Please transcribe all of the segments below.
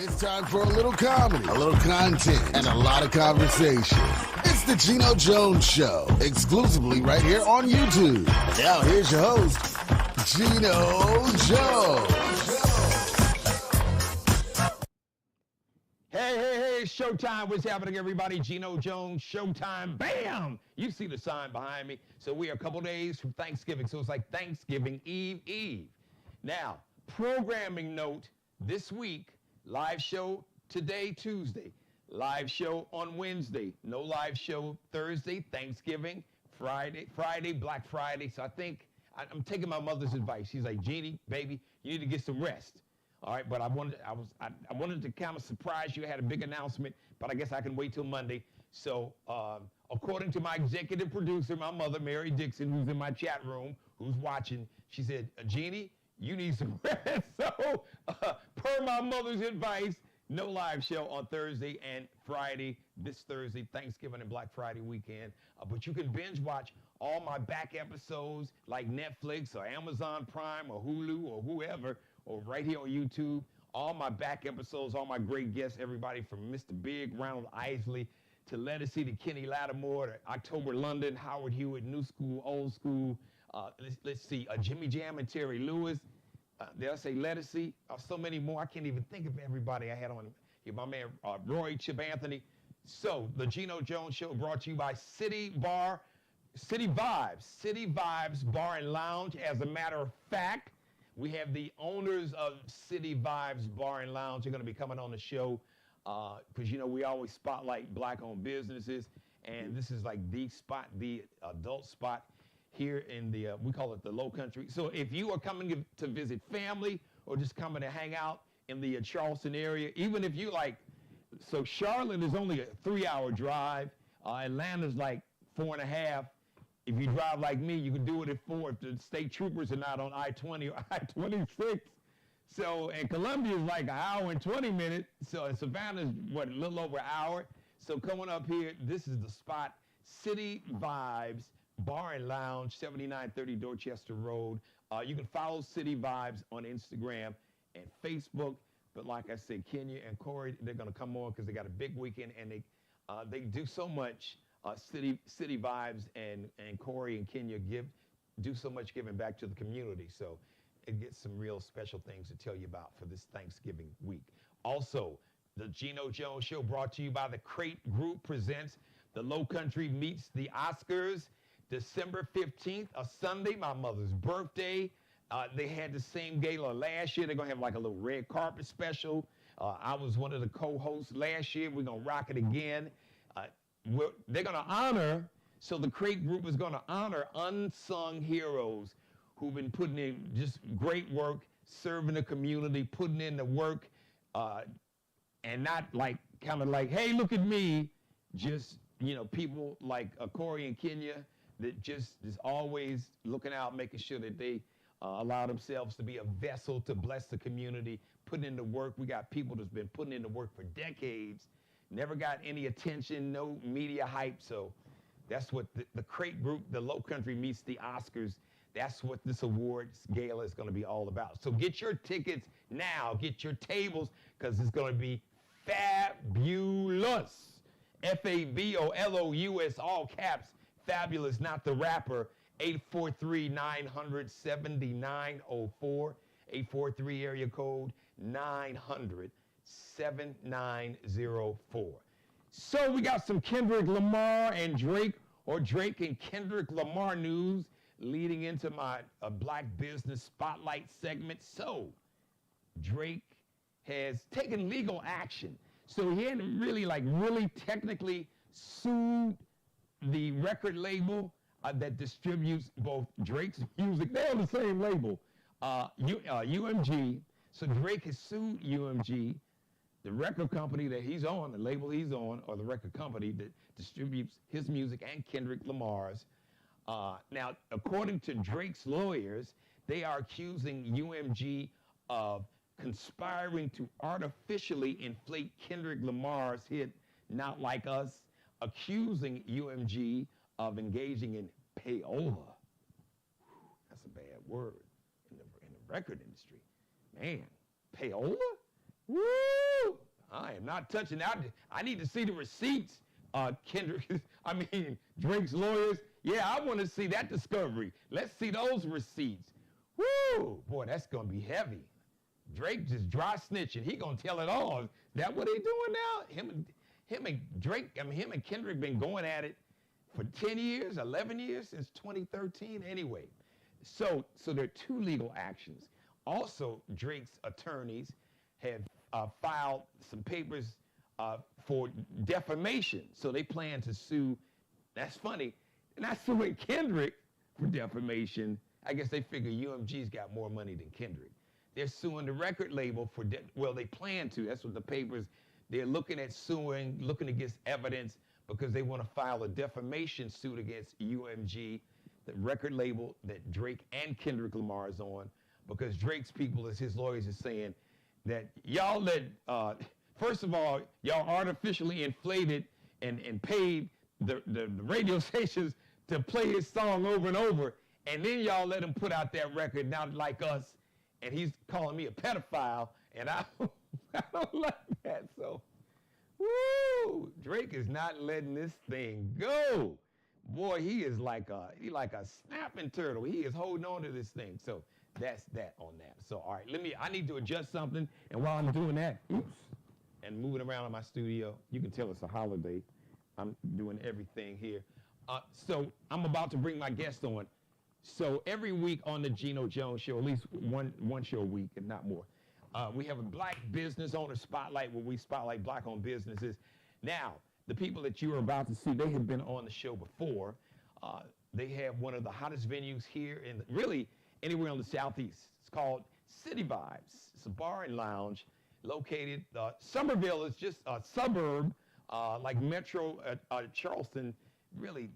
It's time for a little comedy, a little content, and a lot of conversation. It's the Geno Jones Show, exclusively right here on YouTube. Now here's your host, Geno Jones. Hey, showtime. What's happening, everybody? Geno Jones, showtime. Bam! You see the sign behind me. So we are a couple days from Thanksgiving. So it's like Thanksgiving Eve. Now, programming note, this week, live show today, Tuesday. Live show on Wednesday. No live show Thursday, Thanksgiving, Friday, Black Friday. So I think I'm taking my mother's advice. She's like, Jeannie, baby, you need to get some rest. All right, but I wanted to kind of surprise you. I had a big announcement, but I guess I can wait till Monday. So according to my executive producer, my mother, Mary Dixon, who's in my chat room, who's watching, she said, Jeannie, you need some rest. So per my mother's advice, no live show on Thursday and Friday, this Thursday, Thanksgiving and Black Friday weekend. But you can binge watch all my back episodes like Netflix or Amazon Prime or Hulu or whoever, or right here on YouTube. All my back episodes, all my great guests, everybody from Mr. Big, Ronald Isley, to Lettucey, to Kenny Lattimore, to October London, Howard Hewitt, New School, Old School. Let's see, Jimmy Jam and Terry Lewis. Did I say Lettucey? So many more. I can't even think of everybody I had on here. My man, Roy, Chip Anthony. So, the Geno Jones Show brought to you by City Vibes Bar and Lounge. As a matter of fact, we have the owners of City Vibes Bar and Lounge. They're going to be coming on the show because, you know, we always spotlight black-owned businesses, and this is like the spot, the adult spot here in the, we call it the Low Country. So if you are coming to visit family or just coming to hang out in the Charleston area, even if you like, so Charlotte is only a 3-hour drive. Atlanta's like 4.5. If you drive like me, you can do it at 4 if the state troopers are not on I-20 or I-26. So, and Columbia is like 1 hour and 20 minutes. So, Savannah's, a little over an hour. So, coming up here, this is the spot, City Vibes Bar and Lounge, 7930 Dorchester Road. You can follow City Vibes on Instagram and Facebook. But like I said, Kenya and Corey, they're going to come on because they got a big weekend, and they do so much. City Vibes and Corey and Kenya do so much giving back to the community. So it gets some real special things to tell you about for this Thanksgiving week. Also, the Geno Jones Show brought to you by the Crate Group presents The Low Country Meets the Oscars, December 15th, a Sunday, my mother's birthday. They had the same gala last year. They're going to have like a little red carpet special. I was one of the co-hosts last year. We're going to rock it again. They're going to honor, so the Crate Group is going to honor unsung heroes who've been putting in just great work, serving the community, putting in the work, and not like, kind of like, hey, look at me. Just, you know, people like Corey and Kenya that just is always looking out, making sure that they allow themselves to be a vessel to bless the community, putting in the work. We got people that's been putting in the work for decades, never got any attention, no media hype. So that's what the Crate Group, the Low Country Meets the Oscars, that's what this awards gala is going to be all about. So get your tickets now, get your tables, because it's going to be fabulous. Fabulous, all caps, fabulous, not the rapper. 843-900-7904, 843 area code 900-7904. So we got some Kendrick Lamar and Drake, or Drake and Kendrick Lamar news leading into my Black Business Spotlight segment. So Drake has taken legal action. So he hadn't really technically sued the record label that distributes both Drake's music. They're on the same label, UMG. So Drake has sued UMG, the record company that he's on, the label he's on, or the record company that distributes his music and Kendrick Lamar's. Now, according to Drake's lawyers, they are accusing UMG of conspiring to artificially inflate Kendrick Lamar's hit, Not Like Us, accusing UMG of engaging in payola. That's a bad word in the record industry. Man, payola? Woo! I am not touching that. I need to see the receipts, Kendrick. I mean, Drake's lawyers. Yeah, I want to see that discovery. Let's see those receipts. Woo! Boy, that's going to be heavy. Drake just dry snitching. He going to tell it all. Is that what they doing now? Him and Drake, I mean, him and Kendrick been going at it for 10 years, 11 years, since 2013 anyway. So there are two legal actions. Also, Drake's attorneys have filed some papers for defamation. So they plan to sue, that's funny, they're not suing Kendrick for defamation. I guess they figure UMG's got more money than Kendrick. They're suing the record label for, well, they plan to. That's what the papers, they're looking at suing, looking against evidence because they want to file a defamation suit against UMG, the record label that Drake and Kendrick Lamar is on, because Drake's people, as his lawyers are saying, that y'all first of all, y'all artificially inflated and paid the radio stations to play his song over and over, and then y'all let him put out that record, Not Like Us, and he's calling me a pedophile, and I don't like that, so, woo! Drake is not letting this thing go. Boy, he is like a snapping turtle. He is holding on to this thing, so that's that on that. So, all right, I need to adjust something, and while I'm doing that, oops, and moving around in my studio, you can tell it's a holiday. I'm doing everything here. So I'm about to bring my guest on. So every week on the Geno Jones Show, at least one show a week, if not more, we have a Black Business Owner Spotlight where we spotlight Black-owned businesses. Now, the people that you are about to see, they have been on the show before. They have one of the hottest venues here in really anywhere on the Southeast. It's called City Vibes. It's a bar and lounge located, Somerville is just a suburb, like Metro Charleston, really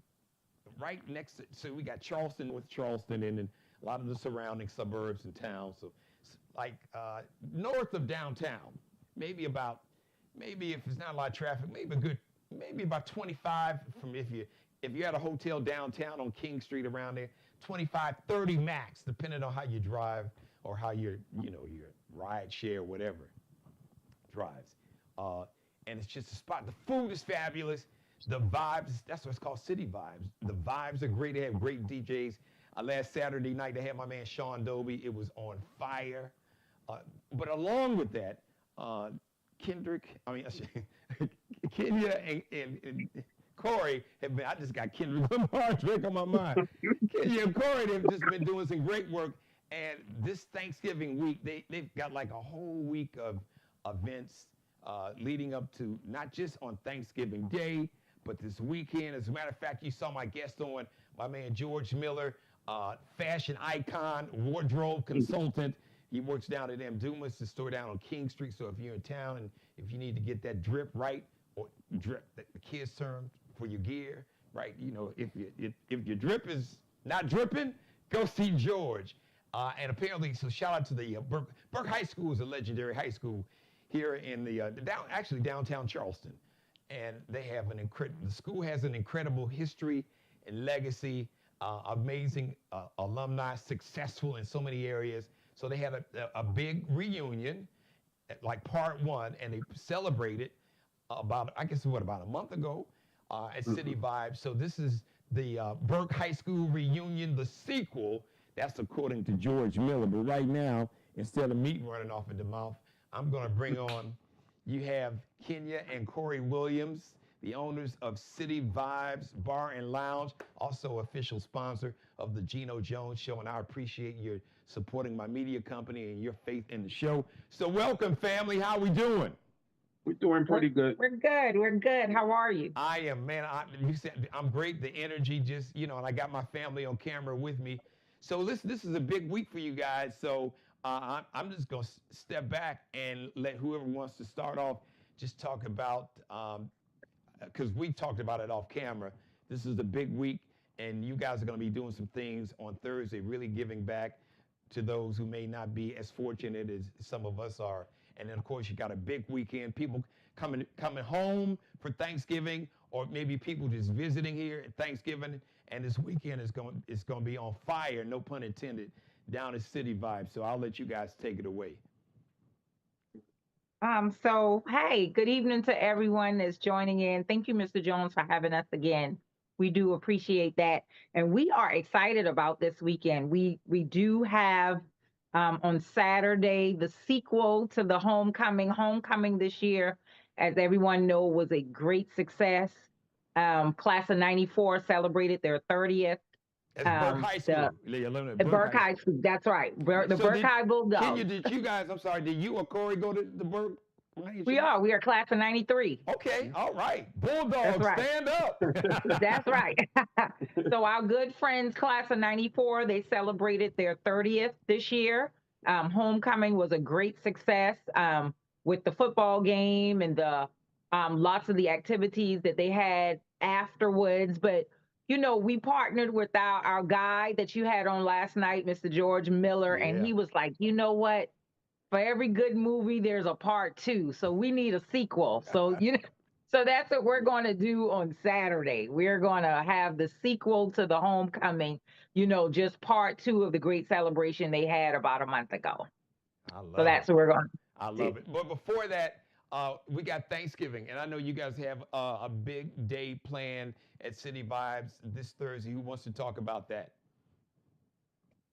right next to, so we got Charleston, North Charleston, and then a lot of the surrounding suburbs and towns. So like north of downtown, maybe if it's not a lot of traffic, maybe about 25 from if you had a hotel downtown on King Street around there, 25, 30 max, depending on how you drive or how your ride share, whatever drives. And it's just a spot. The food is fabulous. The vibes, that's what it's called, City Vibes. The vibes are great. They have great DJs. Last Saturday night, they had my man Sean Dobie. It was on fire. But along with that, Kenya and Corey have been, I just got Kendrick Lamar Drake on my mind. Kenya and Corey have just been doing some great work. And this Thanksgiving week, they've got like a whole week of events leading up to not just on Thanksgiving Day, but this weekend. As a matter of fact, you saw my guest on, my man George Miller, fashion icon, wardrobe consultant. He works down at M. Dumas, the store down on King Street. So if you're in town and if you need to get that drip right, or drip, the kids term for your gear, right? You know, if your drip is not dripping, go see George. And apparently, so shout out to the Burke High School is a legendary high school here in the downtown Charleston. And they have the school has an incredible history and legacy, amazing alumni, successful in so many areas. So they had a big reunion, like part one, and they celebrated about a month ago at City Vibes. So this is the Burke High School reunion, the sequel. That's according to George Miller. But right now, instead of meat running off in the mouth, I'm going to bring on, you have Kenya and Corey Williams, the owners of City Vibes Bar and Lounge, also official sponsor of the Geno Jones Show, and I appreciate your supporting my media company and your faith in the show. So welcome, family. How we doing? We're doing pretty good. We're good. We're good. How are you? I am, man. You said I'm great. The energy just, and I got my family on camera with me. So this is a big week for you guys. So I'm just going to step back and let whoever wants to start off just talk about, because we talked about it off camera. This is a big week, and you guys are going to be doing some things on Thursday, really giving back to those who may not be as fortunate as some of us are. And then, of course, you got a big weekend. People coming home for Thanksgiving, or maybe people just visiting here at Thanksgiving. And this weekend is going to be on fire, no pun intended, down at City Vibes. So I'll let you guys take it away. Hey, good evening to everyone that's joining in. Thank you, Mr. Jones, for having us again. We do appreciate that. And we are excited about this weekend. We do have on Saturday the sequel to the Homecoming. Homecoming this year, as everyone know, was a great success. Class of 94 celebrated their 30th. That's Burke High The School. The alumni at Burke Burke High High School. School, that's right. The So Burke did High Kenya? Bulldogs. Did you guys? I'm sorry. Did you or Corey go to the Burke High We School? are. We are class of 93. Okay. All right. That's Bulldogs, right. stand up. That's right. So our good friends, class of 94, they celebrated their 30th this year. Homecoming was a great success with the football game and the lots of the activities that they had afterwards. But, we partnered with our guy that you had on last night, Mr. George Miller, and Yeah. he was like, you know what? For every good movie, there's a part two. So we need a sequel. So, so that's what we're going to do on Saturday. We're going to have the sequel to the Homecoming, just part two of the great celebration they had about a month ago. I So love it. that's what we're going I to do. love it. But before that, we got Thanksgiving, and I know you guys have a big day planned at City Vibes this Thursday. Who wants to talk about that?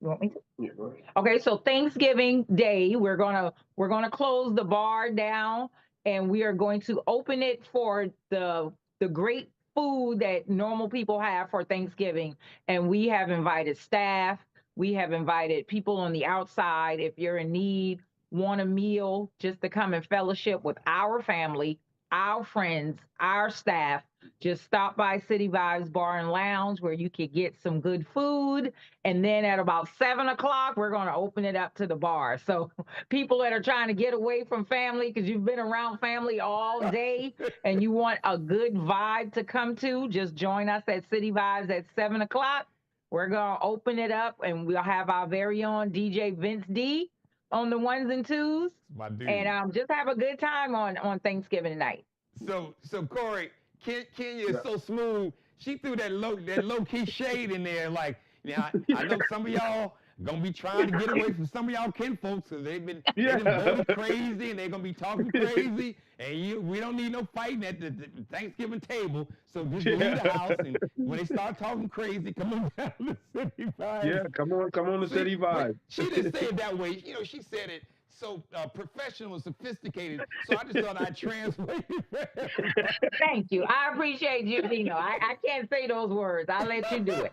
You want me to? Yeah, go ahead. Okay, so Thanksgiving Day, we're gonna close the bar down and we are going to open it for the great food that normal people have for Thanksgiving. And we have invited staff, we have invited people on the outside. If you're in need, want a meal, just to come and fellowship with our family, our friends, our staff. Just stop by City Vibes Bar and Lounge where you could get some good food, and then at about 7 o'clock, we're going to open it up to the bar. So people that are trying to get away from family because you've been around family all day and you want a good vibe to come to, just join us at City Vibes at 7 o'clock. We're going to open it up and we'll have our very own DJ Vince D on the ones and twos. My dude. And just have a good time on Thanksgiving night. So Corey, Kenya is Yeah. so smooth. She threw that low key shade in there. Like, I know some of y'all gonna be trying to get away from some of y'all kin folks because they Yeah. done voted crazy and they're gonna be talking crazy. And we don't need no fighting at the Thanksgiving table. So just leave the house, and when they start talking crazy, come on down to City Vibes. Yeah, come on to City But Vibe. she didn't say it that way. She said it so professional and sophisticated. So I just thought I'd translate it. Thank you. I appreciate you, Geno. I can't say those words. I'll let you do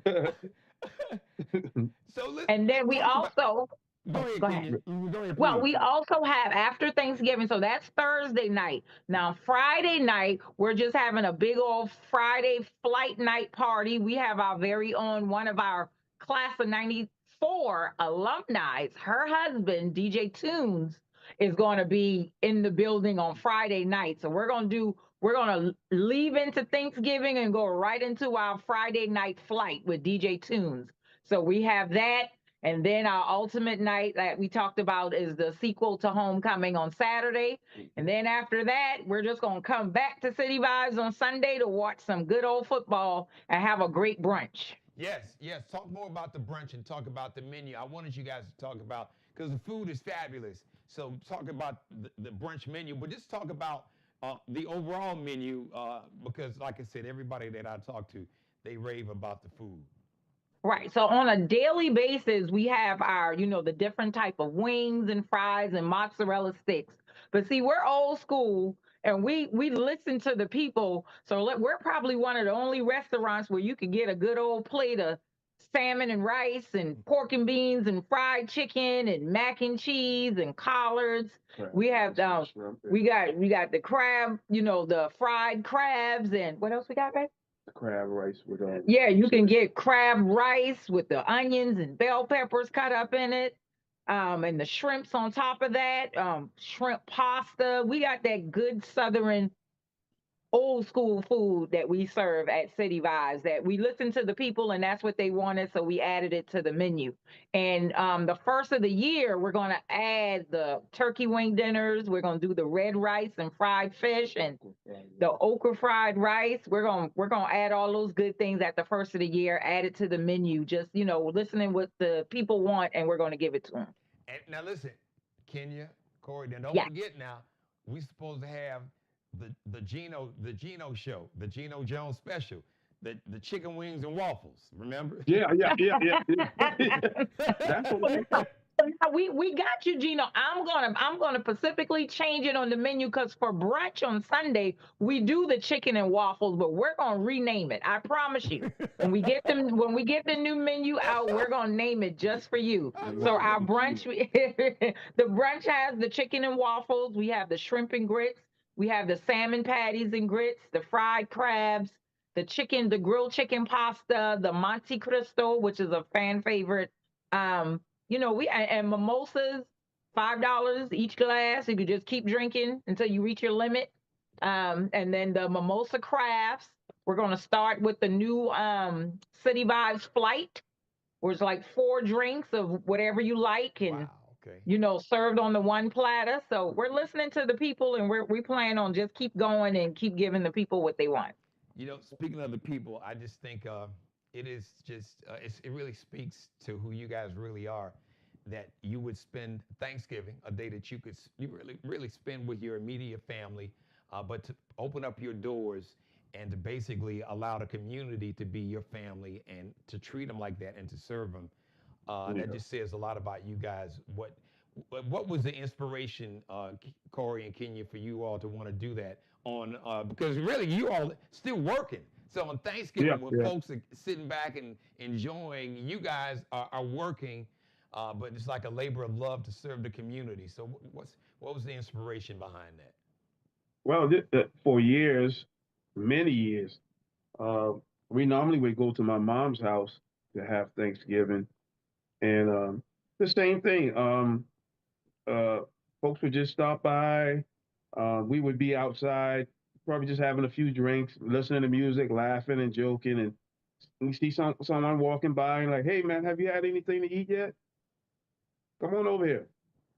it. So let's And then we talk about- also, Go ahead, go Kenya. Go ahead, well, please. we also have after Thanksgiving, so that's Thursday night. Now, Friday night, we're just having a big old Friday flight night party. We have our very own one of our class of 94 alumni. Her husband, DJ Tunes, is going to be in the building on Friday night. So we're going to leave into Thanksgiving and go right into our Friday night flight with DJ Tunes. So we have that. And then our ultimate night that we talked about is the sequel to Homecoming on Saturday. And then after that, we're just going to come back to City Vibes on Sunday to watch some good old football and have a great brunch. Yes. Talk more about the brunch and talk about the menu. I wanted you guys to talk about, because the food is fabulous. So talk about the brunch menu, but just talk about the overall menu, because like I said, everybody that I talk to, they rave about the food. Right. So on a daily basis, we have our, the different type of wings and fries and mozzarella sticks. But see, we're old school and we listen to the people. So we're probably one of the only restaurants where you can get a good old plate of salmon and rice and pork and beans and fried chicken and mac and cheese and collards. We have we got the crab, the fried crabs, and what else we got, babe? Crab rice with Yeah, you can get crab rice with the onions and bell peppers cut up in it. And the shrimps on top of that, shrimp pasta. We got that good southern old school food that we serve at City Vibes that we listened to the people and that's what they wanted. So we added it to the menu. And the first of the year, we're going to add the turkey wing dinners. We're going to do the red rice and fried fish and the okra fried rice. We're going to add all those good things at the first of the year, add it to the menu, just, listening what the people want and we're going to give it to them. And now listen, Kenya, Corey. Then don't Yes. forget now, we supposed to have the Geno show, the Geno Jones special, the chicken wings and waffles. Remember? Yeah. That's what. We got you, Gino. I'm gonna specifically change it on the menu because for brunch on Sunday we do the chicken and waffles, but we're gonna rename it. I promise you. When we get the new menu out, we're gonna name it just for you. I So love our it. brunch, the brunch has the chicken and waffles. We have the shrimp and grits. We have the salmon patties and grits, the fried crabs, the grilled chicken pasta, the Monte Cristo, which is a fan favorite. Um, and mimosas, $5 each glass. You could just keep drinking until you reach your limit. And then the mimosa crafts. We're gonna start with the new City Vibes flight, where it's like 4 drinks of whatever you like, and Wow. Okay. served on the one platter. So we're listening to the people, and we plan on just keep going and keep giving the people what they want. Speaking of the people, I just think it is just it really speaks to who you guys really are. That you would spend Thanksgiving, a day that you really spend with your immediate family, but to open up your doors and to basically allow the community to be your family and to treat them like that and to serve them. That just says a lot about you guys. What was the inspiration, Corey and Kenya, for you all to want to do that on? Because really, you all still working. So on Thanksgiving, when folks are sitting back and enjoying, you guys are working, but it's like a labor of love to serve the community. So what was the inspiration behind that? Well, for years, many years, uh, we normally would go to my mom's house to have Thanksgiving, and the same thing. Uh, Folks would just stop by. We would be outside, probably just having a few drinks, listening to music, laughing and joking, and we see someone walking by and like, "Hey, man, have you had anything to eat yet? Come on over here."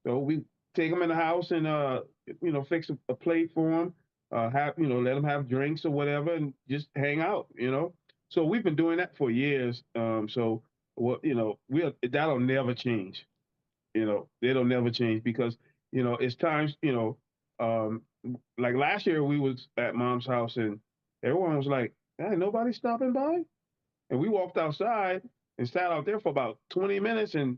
So we take them in the house and fix a plate for them, have let them have drinks or whatever, and just hang out. So we've been doing that for years. So what that'll never change. It'll never change because it's times um, like last year we was at mom's house and everyone was like, "Hey, nobody stopping by," and we walked outside and sat out there for about 20 minutes and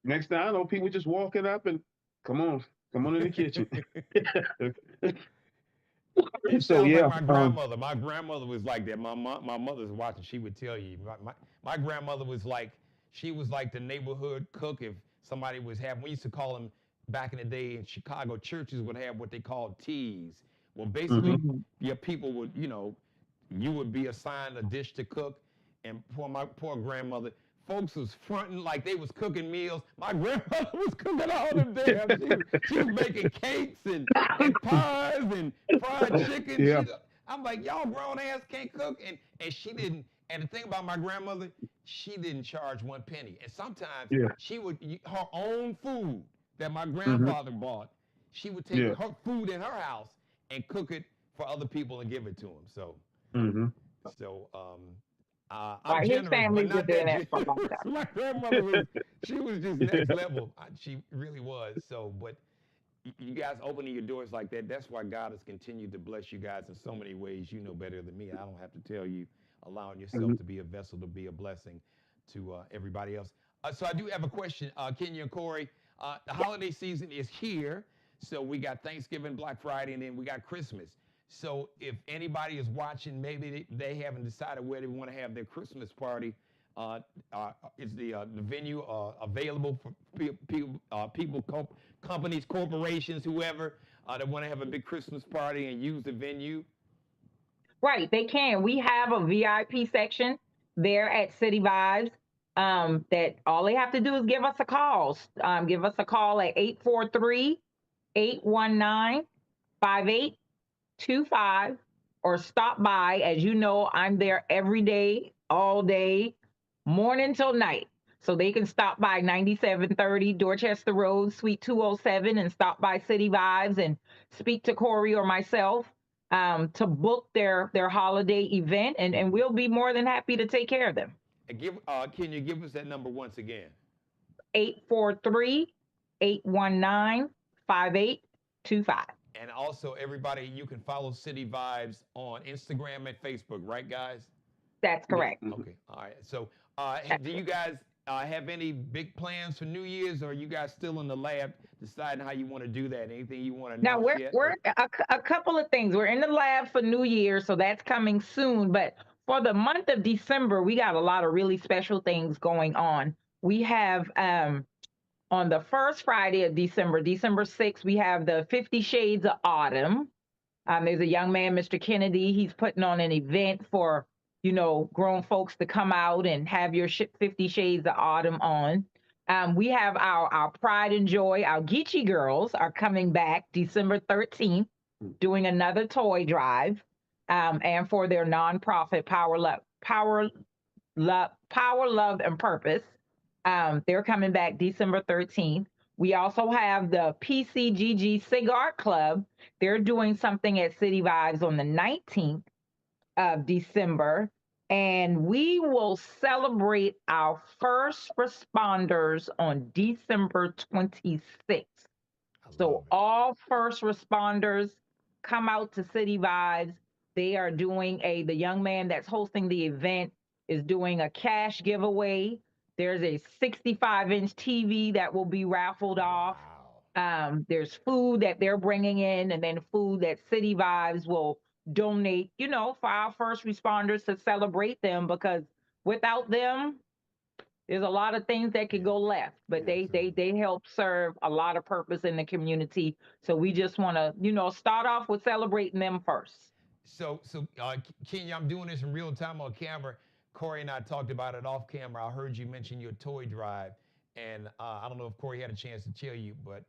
next thing I know, people just walking up and come on, come on in the kitchen. It So sounds like yeah, my grandmother. My grandmother was like that. My mother's watching. She would tell you. My grandmother was like, she was like the neighborhood cook. If somebody was having, we used to call them back in the day in Chicago, churches would have what they called teas. Well, basically, your people would, you would be assigned a dish to cook. And my poor grandmother, folks was fronting like they was cooking meals. My grandmother was cooking all them damn. She was making cakes and pies and fried chicken. yeah, I'm like, y'all grown ass can't cook, and she didn't. And the thing about my grandmother, she didn't charge 1 penny. And sometimes yeah, she would her own food that my hmm grandfather bought. She would take yeah, her food in her house and cook it for other people and give it to them. hmm I'm Right, his generous, but family's been not doing that that for a long generous. time. My grandmother was, she was just next level. She really was. So, but you guys opening your doors like that, that's why God has continued to bless you guys in so many ways. You know better than me. I don't have to tell you, allowing yourself to be a vessel to be a blessing to everybody else. So I do have a question, Kenya and Corey. The holiday season is here. So we got Thanksgiving, Black Friday, and then we got Christmas. So if anybody is watching, maybe they haven't decided where they want to have their Christmas party. Is the venue available for people, companies, corporations, whoever that want to have a big Christmas party and use the venue? Right, they can. We have a VIP section there at City Vibes. That all they have to do is give us a call. Give us a call at 843-819-5825 or stop by. As you know, I'm there every day, all day, morning till night. So they can stop by 9730 Dorchester Road, Suite 207, and stop by City Vibes and speak to Corey or myself to book their holiday event, and we'll be more than happy to take care of them. And can you give us that number once again? 843 819-5825. And also, everybody, you can follow City Vibes on Instagram and Facebook, right, guys? That's Yeah. correct. Okay. All right. So, That's do you guys have any big plans for New Year's, or are you guys still in the lab deciding how you want to do that? Anything you want to Now announce we're yet? we're a couple of things. We're in the lab for New Year, so that's coming soon. But for the month of December, we got a lot of really special things going on. We have on the first Friday of December, December 6th, we have the 50 Shades of Autumn. There's a young man, Mr. Kennedy. He's putting on an event for, grown folks to come out and have your 50 Shades of Autumn on. We have our Pride and Joy, our Geechee Girls are coming back December 13th, doing another toy drive, and for their nonprofit Power, Love, and Purpose. They're coming back December 13th. We also have the PCGG Cigar Club. They're doing something at City Vibes on the 19th of December. And we will celebrate our first responders on December 26th. So all first responders come out to City Vibes. They are doing the young man that's hosting the event is doing a cash giveaway. There's a 65-inch TV that will be raffled off. There's food that they're bringing in, and then food that City Vibes will donate, for our first responders to celebrate them, because without them, there's a lot of things that could go left, but they help serve a lot of purpose in the community. So we just want to, start off with celebrating them first. So, Kenya, I'm doing this in real time on camera. Corey and I talked about it off camera. I heard you mention your toy drive, and I don't know if Corey had a chance to tell you, but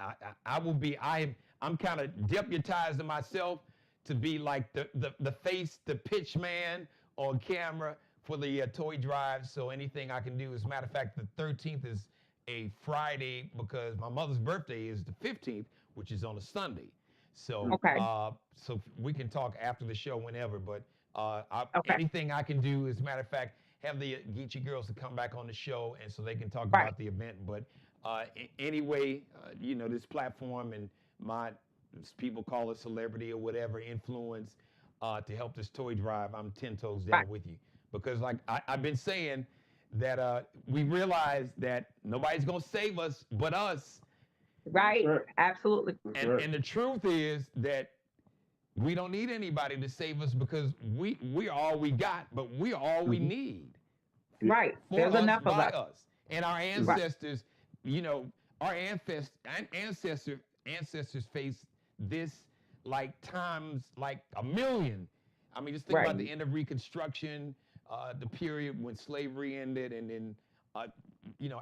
I'm kind of deputized to myself to be like the face, the pitch man on camera for the toy drive. So anything I can do. As a matter of fact, the 13th is a Friday because my mother's birthday is the 15th, which is on a Sunday. So, Okay. So we can talk after the show whenever, but Okay. anything I can do, as a matter of fact, have the Geechee Girls to come back on the show, and so they can talk Right. about the event. But anyway, this platform and my people call it celebrity or whatever influence to help this toy drive, I'm 10 toes down Right. with you. Because like I've been saying that we realize that nobody's going to save us but us. Right. Right. Absolutely. And the truth is that we don't need anybody to save us because we're all we got, but we're all we need. Right. For There's us, enough of by us. us. And our ancestors, our ancestors faced this like times like a million. I mean, just think Right. about the end of Reconstruction, the period when slavery ended, and then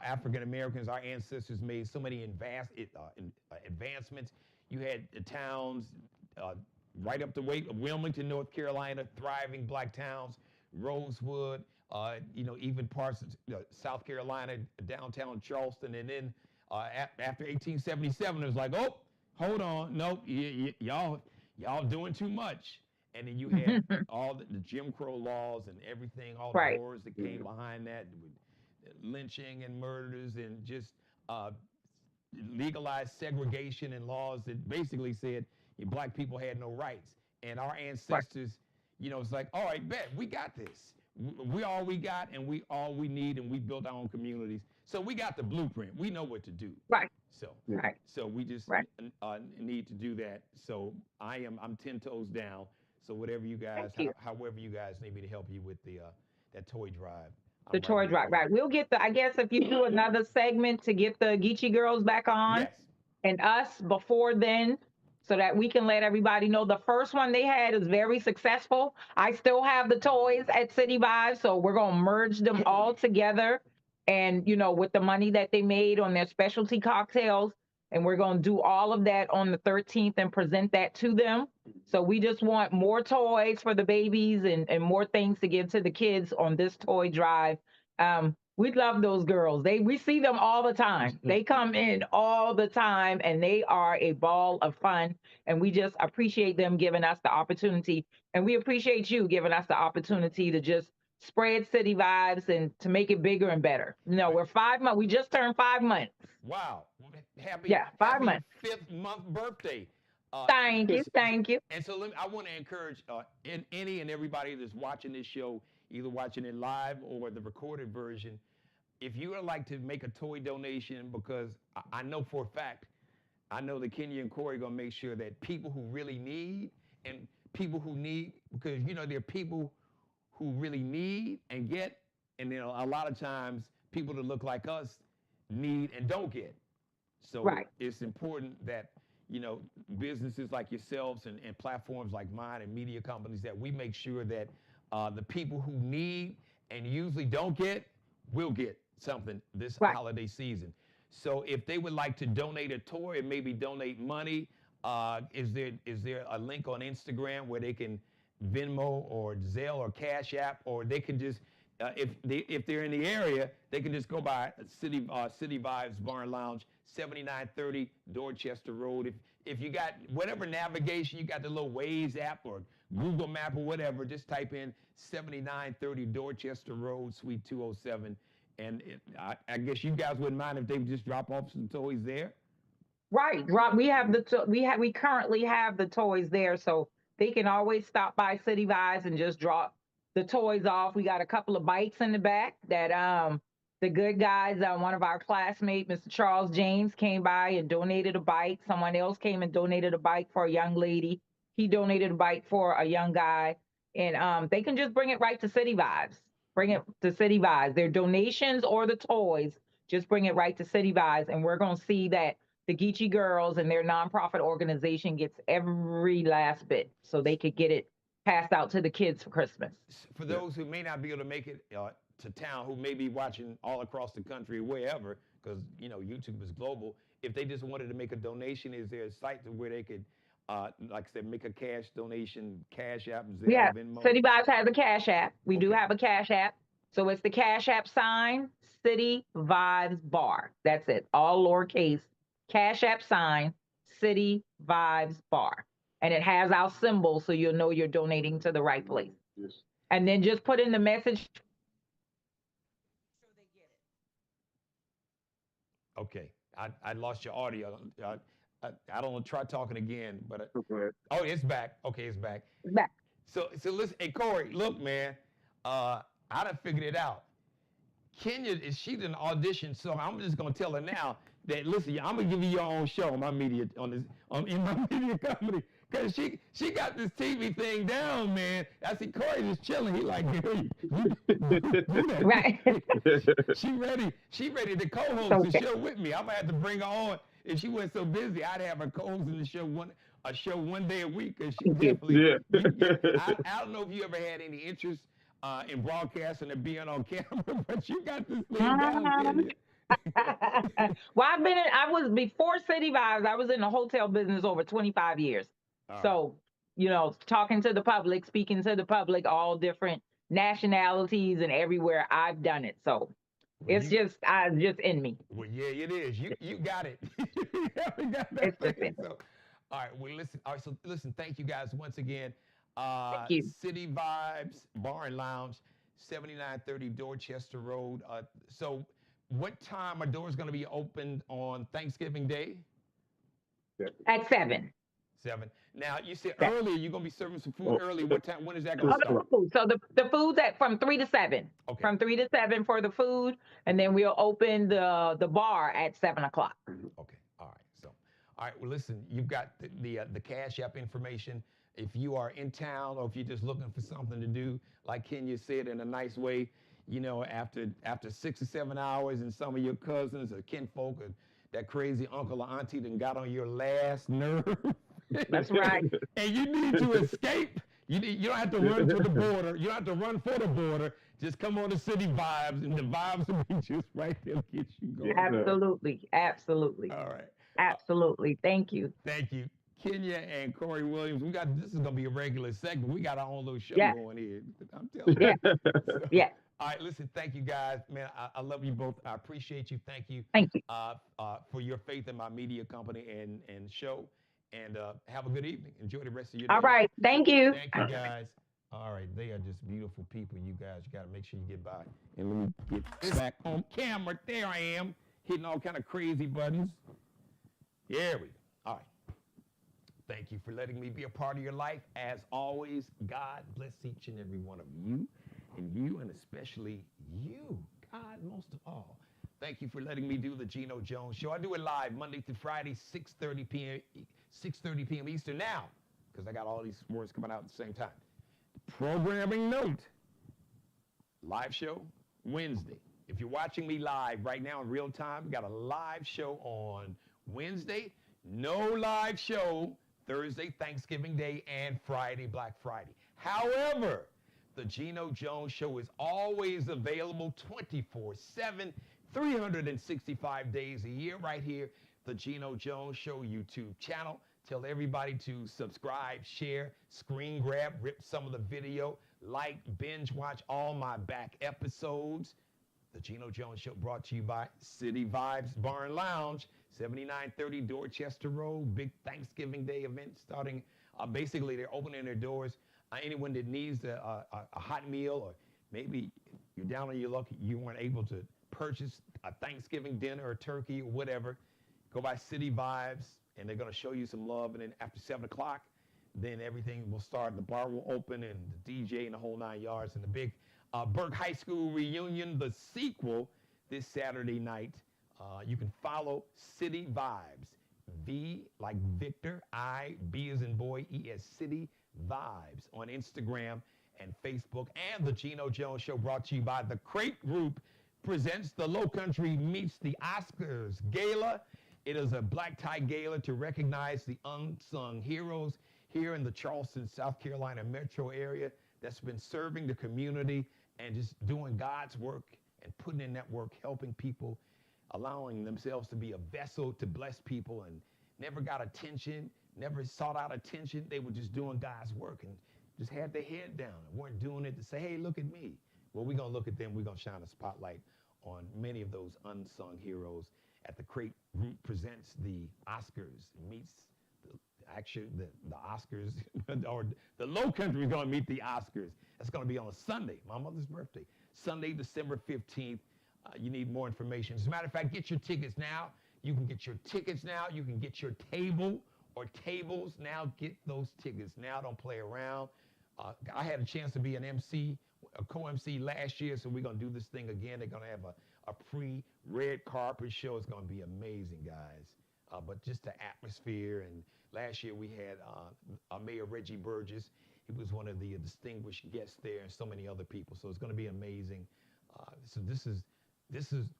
African Americans, our ancestors made so many advancements. You had the towns right up the way, Wilmington, North Carolina, thriving black towns, Rosewood, even parts of South Carolina, downtown Charleston, and then after 1877, it was like, oh, hold on, nope, y'all doing too much. And then you had all the Jim Crow laws and everything, all the Right. horrors that came behind that, with lynching and murders and just legalized segregation and laws that basically said black people had no rights. And our ancestors, it's like, all right, bet, we got this. We all we got, and we all we need, and we built our own communities. So we got the blueprint. We know what to do. Right. So, Right. so we just Right. need to do that. So I'm 10 toes down. So whatever you guys, Thank you. however you guys need me to help you with that toy drive. The I'm toy right here drive. for you. Right. We'll get I guess if you do another segment to get the Geechee Girls back on Yes. and us before then, so that we can let everybody know. The first one they had is very successful. I still have the toys at City Vibes, so we're going to merge them all together. And, with the money that they made on their specialty cocktails, and we're going to do all of that on the 13th and present that to them. So we just want more toys for the babies and more things to give to the kids on this toy drive. We love those girls. We see them all the time. They come in all the time, and they are a ball of fun. And we just appreciate them giving us the opportunity. And we appreciate you giving us the opportunity to just spread city vibes and to make it bigger and better. We're 5 months. We just turned 5 months. Wow. Happy, Yeah, 5 months. 5th month birthday. Thank you. Thank you. And so I want to encourage any and everybody that's watching this show, either watching it live or the recorded version, if you would like to make a toy donation, because I know for a fact, I know that Kenya and Corey are going to make sure that people who really need and people who need, because, there are people who really need and get, and then a lot of times people that look like us need and don't get. So it's important that, businesses like yourselves and platforms like mine and media companies, that we make sure that the people who need and usually don't get will get something this holiday season. So if they would like to donate a toy and maybe donate money, is there a link on Instagram where they can Venmo or Zelle or Cash App, or they can just if they're in the area, they can just go by City Vibes Bar and Lounge, 7930 Dorchester Road. If you got whatever navigation, you got the little Waze app or Google Map or whatever, just type in 7930 Dorchester Road, Suite 207. And I guess you guys wouldn't mind if they would just drop off some toys there. Right. We currently have the toys there, so they can always stop by City Vibes and just drop the toys off. We got a couple of bikes in the back that the good guys, one of our classmates, Mr. Charles James, came by and donated a bike. Someone else came and donated a bike for a young lady. He donated a bike for a young guy. And they can just bring it right to City Vibes. Bring it to City Vibes. Their donations or the toys, just bring it right to City Vibes. And we're going to see that the Geechee Girls and their nonprofit organization gets every last bit so they could get it passed out to the kids for Christmas. For those who may not be able to make it to town, who may be watching all across the country, wherever, because YouTube is global, if they just wanted to make a donation, is there a site where they could, like I said, make a cash donation, Cash App, Zelle, Venmo? City Vibes has a Cash App. We do have a Cash App. So it's the Cash App sign, City Vibes Bar. That's it. All lowercase. Cash App sign, City Vibes Bar. And it has our symbol so you'll know you're donating to the right place. Yes. And then just put in the message. Okay. I lost your audio. I don't want to try talking again, but it's back. Okay, it's back. It's back. So listen, hey Corey, look, man, I done figured it out. Kenya, she didn't audition, so I'm just gonna tell her now that listen, I'm gonna give you your own show on my media in my media company, because she got this TV thing down, man. I see Corey just chilling. He like, hey, right. She ready to co-host the show with me. I'm gonna have to bring her on. If she wasn't so busy, I'd have her co-hosting the show one day a week. Cause she definitely. I don't know if you ever had any interest in broadcasting and being on camera, but you got this thing down. Well, I was before City Vibes. I was in the hotel business over 25 years. So, talking to the public, speaking to the public, all different nationalities and everywhere, I've done it. So it's just in me. Well, yeah, it is. You got it. You got that it's just in. So, all right. Well, listen. All right. So listen. Thank you guys once again. Thank you. City Vibes Bar and Lounge, 7930 Dorchester Road. So what time are doors going to be opened on Thanksgiving Day? At 7. 7. Now, you said earlier you're going to be serving some food early. What time? When is that going to start? So the food's from 3 to 7. Okay. From 3 to 7 for the food, and then we'll open the bar at 7 o'clock. Okay. All right. So, all right. Well, listen, you've got the Cash App information. If you are in town or if you're just looking for something to do, like Kenya said in a nice way, after 6 or 7 hours and some of your cousins or kinfolk or that crazy uncle or auntie that got on your last nerve. That's right. And you need to escape. You don't have to run to the border. You don't have to run for the border. Just come on to City Vibes, and the vibes will be just right there to get you going. Absolutely. Absolutely. All right. Absolutely. Thank you. Thank you. Kenya and Corey Williams, this is gonna be a regular segment. We got our own little show going here. I'm telling you. Yeah. All right, listen, thank you guys. Man, I love you both. I appreciate you. Thank you. Thank you. For your faith in my media company and show. And have a good evening. Enjoy the rest of your day. All right. Thank you. Thank you, guys. All right, they are just beautiful people, you guys. You got to make sure you get by. And let me get It's- back on camera. There I am, hitting all kind of crazy buttons. Here we go. All right. Thank you for letting me be a part of your life. As always, God bless each and every one of you, and especially you, God, most of all. Thank you for letting me do the Geno Jones Show. I do it live Monday through Friday, 6:30 p.m. 6:30 p.m. Eastern now, because I got all these words coming out at the same time. Programming note, live show Wednesday. If you're watching me live right now in real time, we got a live show on Wednesday. No live show Thursday, Thanksgiving Day, and Friday, Black Friday. However, the Geno Jones Show is always available 24/7, 365 days a year right here, the Geno Jones Show YouTube channel. Tell everybody to subscribe, share, screen grab, rip some of the video, like, binge watch all my back episodes. The Geno Jones Show brought to you by City Vibes Bar and Lounge, 7930 Dorchester Road. Big Thanksgiving Day event starting. Basically, they're opening their doors. Anyone that needs a hot meal, or maybe you're down on your luck, you weren't able to purchase a Thanksgiving dinner or turkey or whatever, go by City Vibes, and they're going to show you some love. And then after 7 o'clock, then everything will start. The bar will open, and the DJ and the whole 9 yards. And the big Burke High School reunion, the sequel, this Saturday night. You can follow City Vibes. V like Victor, I, B as in boy, E as City Vibes on Instagram and Facebook. And the Geno Jones Show brought to you by the Crate Group presents the Low Country Meets the Oscars Gala. It is a black tie gala to recognize the unsung heroes here in the Charleston, South Carolina metro area that's been serving the community and just doing God's work and putting in that work, helping people, allowing themselves to be a vessel to bless people, and never got attention, never sought out attention. They were just doing God's work and just had their head down and weren't doing it to say, hey, look at me. Well, we're going to look at them. We're going to shine a spotlight on many of those unsung heroes. At the Crate Group presents the Oscars, meets the Oscars, or the Low Country is going to meet the Oscars. That's going to be on a Sunday, my mother's birthday, Sunday, December 15th. You need more information. As a matter of fact, get your tickets now. You can get your tickets now. You can get your table or tables now. Get those tickets now. Don't play around. I had a chance to be an MC, a co-MC last year, so we're going to do this thing again. They're going to have a pre-red carpet show. It's going to be amazing, guys. But just the atmosphere. And last year we had Mayor Reggie Burgess. He was one of the distinguished guests there, and so many other people. So it's going to be amazing. So this is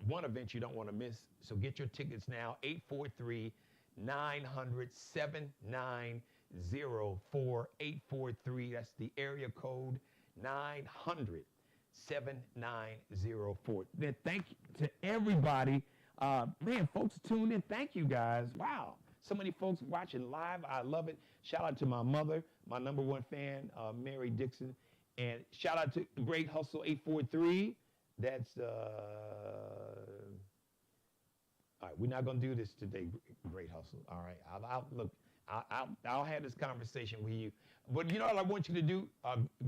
one event you don't want to miss. So get your tickets now, 843-900-7904, 843. That's the area code, 900-7904. Then thank you to everybody. Man, folks tuned in. Thank you, guys. Wow. So many folks watching live. I love it. Shout out to my mother, my #1 fan, Mary Dixon. And shout out to Great Hustle 843. That's, all right, we're not going to do this today, Great Hustle. All right, I'll have this conversation with you. But you know what I want you to do,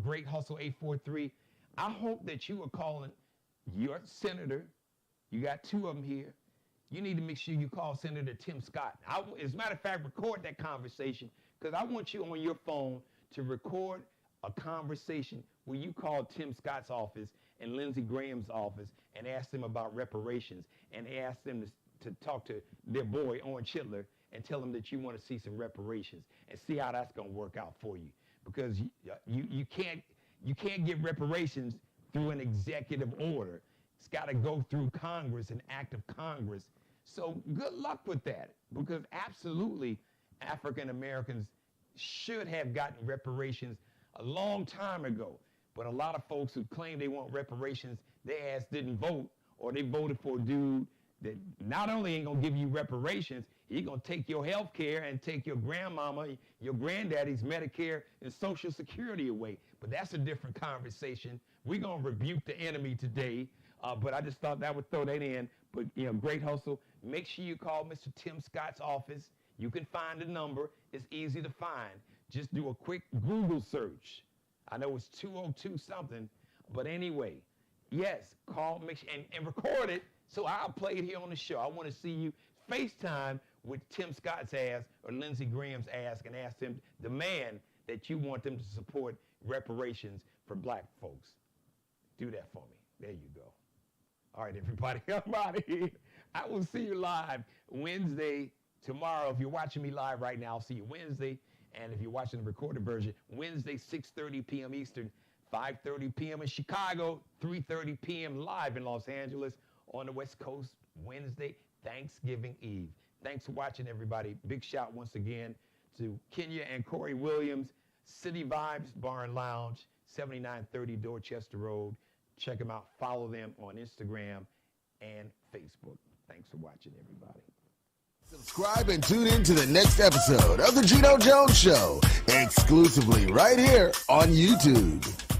Great Hustle 843? I hope that you are calling your senator. You got 2 of them here. You need to make sure you call Senator Tim Scott. As a matter of fact, record that conversation, because I want you on your phone to record a conversation where you call Tim Scott's office and Lindsey Graham's office and ask them about reparations, and ask them to talk to their boy, Orange Hitler, and tell them that you want to see some reparations, and see how that's going to work out for you. Because you can't get reparations through an executive order. It's got to go through Congress, an act of Congress. So good luck with that, because absolutely African Americans should have gotten reparations a long time ago. But a lot of folks who claim they want reparations, their ass didn't vote, or they voted for a dude that not only ain't gonna give you reparations, he gonna take your health care and take your grandmama, your granddaddy's Medicare and Social Security away. But that's a different conversation. We're gonna rebuke the enemy today, but I just thought that would throw that in. But you know, Great Hustle, make sure you call Mr. Tim Scott's office. You can find the number. It's easy to find. Just do a quick Google search. I know it's 202 something, but anyway, yes, call, make sure, and record it so I'll play it here on the show. I want to see you FaceTime with Tim Scott's ass or Lindsey Graham's ass and ask them, demand that you want them to support reparations for black folks. Do that for me. There you go. All right, everybody, I'm out of here. I will see you live Wednesday tomorrow. If you're watching me live right now, I'll see you Wednesday. And if you're watching the recorded version, Wednesday, 6:30 p.m. Eastern, 5:30 p.m. in Chicago, 3:30 p.m. live in Los Angeles on the West Coast, Wednesday, Thanksgiving Eve. Thanks for watching, everybody. Big shout once again to Kenya and Corey Williams, City Vibes Bar and Lounge, 7930 Dorchester Road. Check them out. Follow them on Instagram and Facebook. Thanks for watching, everybody. Subscribe and tune in to the next episode of The Geno Jones Show, exclusively right here on YouTube.